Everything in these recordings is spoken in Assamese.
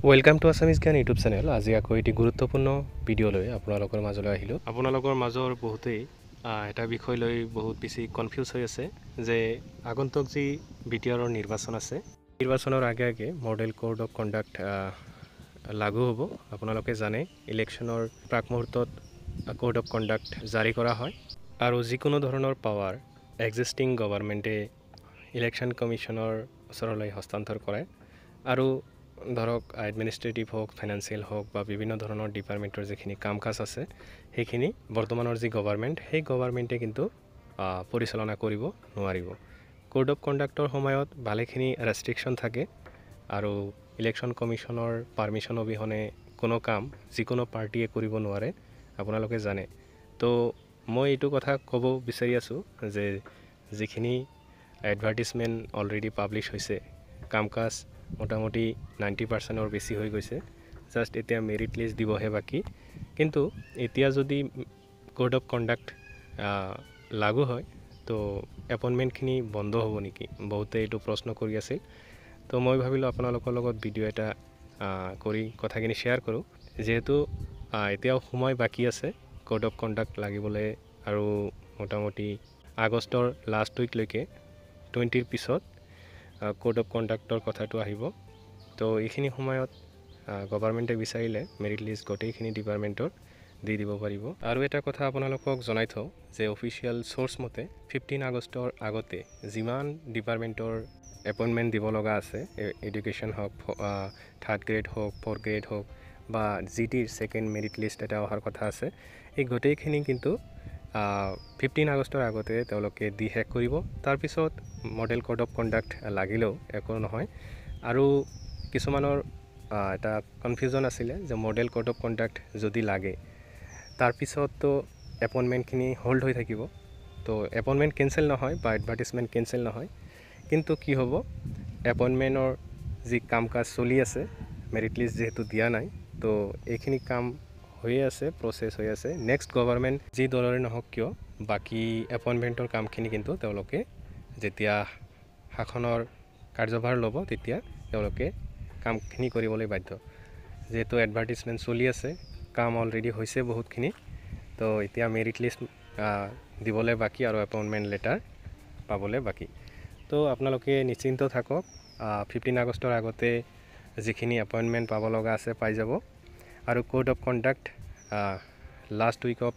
ওয়েলকাম টু আসামিজ জ্ঞান ইউটিউব চেনেল। আজি আকৌ এটি গুৰুত্বপূৰ্ণ ভিডিঅ' লৈ আপোনালোকৰ মাজলৈ আহিলোঁ। আপোনালোকৰ মাজৰ বহুতেই এটা বিষয় লৈ বহুত বেছি কনফিউজ হৈ আছে যে আগন্তুক যি BTRৰ নিৰ্বাচন আছে, নিৰ্বাচনৰ আগে আগে মডেল কোড অফ কণ্ডাক্ট লাগু হ'ব। আপোনালোকে জানে ইলেকশ্যনৰ প্ৰাক মুহূৰ্তত কোড অফ কণ্ডাক্ট জাৰি কৰা হয় আৰু যিকোনো ধৰণৰ পাৱাৰ এক্সিষ্টিং গভৰ্ণমেণ্টে ইলেকশ্যন কমিশ্যনৰ ওচৰলৈ হস্তান্তৰ কৰে আৰু ধৰক এডমিনিষ্ট্ৰেটিভ হওক, ফাইনেন্সিয়েল হওক বা বিভিন্ন ধৰণৰ ডিপাৰ্টমেণ্টৰ যিখিনি কাম কাজ আছে সেইখিনি বৰ্তমানৰ যি গভৰ্ণমেণ্ট সেই গভৰ্ণমেণ্টে কিন্তু পৰিচালনা কৰিব নোৱাৰিব। কোড অফ কণ্ডাক্টৰ সময়ত ভালেখিনি ৰেষ্ট্ৰিকশ্যন থাকে আৰু ইলেকশ্যন কমিশ্যনৰ পাৰ্মিশ্যন অবিহনে কোনো কাম যিকোনো পাৰ্টীয়ে কৰিব নোৱাৰে, আপোনালোকে জানে। তো মই এইটো কথা ক'ব বিচাৰি আছোঁ যে যিখিনি এডভাৰ্টিজমেণ্ট অলৰেডি পাব্লিছ হৈছে, কাম কাজ মোটামুটি 90% বেছি হৈ গৈছে। জাষ্ট এতিয়া মেৰিট লিষ্ট দিবহে বাকী। কিন্তু এতিয়া যদি কোড অফ কণ্ডাক্ট লাগু হয় তো এপইণ্টমেণ্টখিনি বন্ধ হ'ব নেকি, বহুতে এইটো প্ৰশ্ন কৰি আছিল। তো মই ভাবিলোঁ আপোনালোকৰ লগত ভিডিঅ' এটা কৰি কথাখিনি শ্বেয়াৰ কৰোঁ। যিহেতু এতিয়াও সময় বাকী আছে কোড অফ কণ্ডাক্ট লাগিবলৈ আৰু মোটামুটি আগষ্টৰ লাষ্ট উইকলৈকে 20ৰ পিছত কোড অফ কণ্ডাক্টৰ কথাটো আহিব। তো এইখিনি সময়ত গভৰ্ণমেণ্টে বিচাৰিলে মেৰিট লিষ্ট গোটেইখিনি ডিপাৰ্টমেণ্টৰ দি দিব পাৰিব। আৰু এটা কথা আপোনালোকক জনাই থওঁ যে অফিচিয়েল চ'ৰ্চ মতে 15 আগষ্টৰ আগতে যিমান ডিপাৰ্টমেণ্টৰ এপইণ্টমেণ্ট দিব লগা আছে, এডুকেশ্যন হওক, থাৰ্ড গ্ৰেড হওক, ফ'ৰ্থ গ্ৰেড হওক বা GTৰ ছেকেণ্ড মেৰিট লিষ্ট এটা অহাৰ কথা আছে, এই গোটেইখিনি কিন্তু 15 আগষ্টৰ আগতে তেওঁলোকে দি শেষ কৰিব। তাৰপিছত মডেল কোড অফ কণ্ডাক্ট লাগিলেও একো নহয়। আৰু কিছুমানৰ এটা কনফিউজন আছিলে যে মডেল কোড অফ কণ্ডাক্ট যদি লাগে তাৰপিছততো এপইণ্টমেণ্টখিনি হোল্ড হৈ থাকিব, তো এপইণ্টমেণ্ট কেঞ্চেল নহয় বা এডভাৰ্টিজমেণ্ট কেঞ্চেল নহয়। কিন্তু কি হ'ব, এপইণ্টমেণ্টৰ যি কাম কাজ চলি আছে, মেৰিট লিষ্ট যিহেতু দিয়া নাই, তো এইখিনি কাম হৈয়ে আছে, প্ৰচেছ হৈ আছে। নেক্সট গভৰ্ণমেণ্ট যি দলৰে নহওক কিয় বাকী এপইণ্টমেণ্টৰ কামখিনি কিন্তু তেওঁলোকে যেতিয়া শাসনৰ কাৰ্যভাৰ ল'ব তেতিয়া তেওঁলোকে কামখিনি কৰিবলৈ বাধ্য। যিহেতু এডভাৰ্টিজমেণ্ট চলি আছে, কাম অলৰেডি হৈছে বহুতখিনি, তো এতিয়া মেৰিট লিষ্ট দিবলৈ বাকী আৰু এপইণ্টমেণ্ট লেটাৰ পাবলৈ বাকী। তো আপোনালোকে নিশ্চিন্ত থাকক, 15 আগষ্টৰ আগতে যিখিনি এপইণ্টমেণ্ট পাব লগা আছে পাই যাব। আৰু code of conduct last week of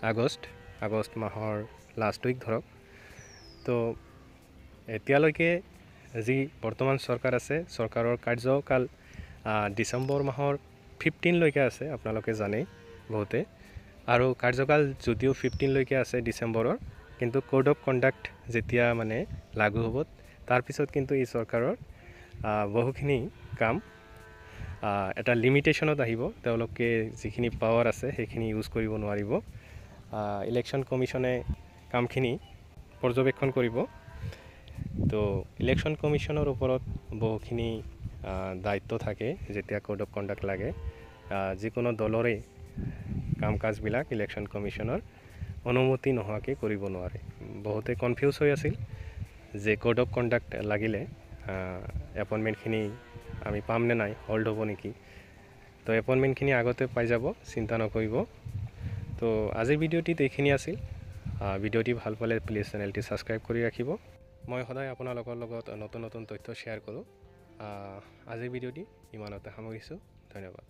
August মাহৰ লাষ্ট উইক ধৰক। তো এতিয়ালৈকে যি বৰ্তমান চৰকাৰ আছে, চৰকাৰৰ কাৰ্যকাল ডিচেম্বৰ মাহৰ 15লৈকে আছে, আপোনালোকে জানেই বহুতে। আৰু কাৰ্যকাল যদিও 15লৈকে আছে ডিচেম্বৰৰ, কিন্তু কোড অফ কণ্ডাক্ট যেতিয়া মানে লাগু হ'ব তাৰপিছত কিন্তু এই চৰকাৰৰ বহুখিনি কাম এটা লিমিটেশ্যনত আহিব। তেওঁলোকে যিখিনি পাৱাৰ আছে সেইখিনি ইউজ কৰিব নোৱাৰিব। ইলেকশ্যন কমিশ্যনে কামখিনি পৰ্যবেক্ষণ কৰিব। তো ইলেকশ্যন কমিশ্যনৰ ওপৰত বহুখিনি দায়িত্ব থাকে যেতিয়া কোড অফ কণ্ডাক্ট লাগে। যিকোনো দলৰে কাম কাজবিলাক ইলেকশ্যন কমিশ্যনৰ অনুমতি নোহোৱাকৈ কৰিব নোৱাৰে। বহুতে কনফিউজ হৈ আছিল যে কোড অফ কণ্ডাক্ট লাগিলে এপইণ্টমেণ্টখিনি আমি পাম নে নাই, হোল্ড হ'ব নেকি। তো এপইণ্টমেণ্টখিনি আগতে পাই যাব, চিন্তা নকৰিব। তো আজিৰ ভিডিঅ'টিত এইখিনি আছিল। ভিডিঅ'টি ভাল পালে প্লিজ চেনেলটি ছাবস্ক্ৰাইব কৰি ৰাখিব। মই সদায় আপোনালোকৰ লগত নতুন নতুন তথ্য শ্বেয়াৰ কৰোঁ। আজিৰ ভিডিঅ'টি ইমানতে সামৰিছোঁ। ধন্যবাদ।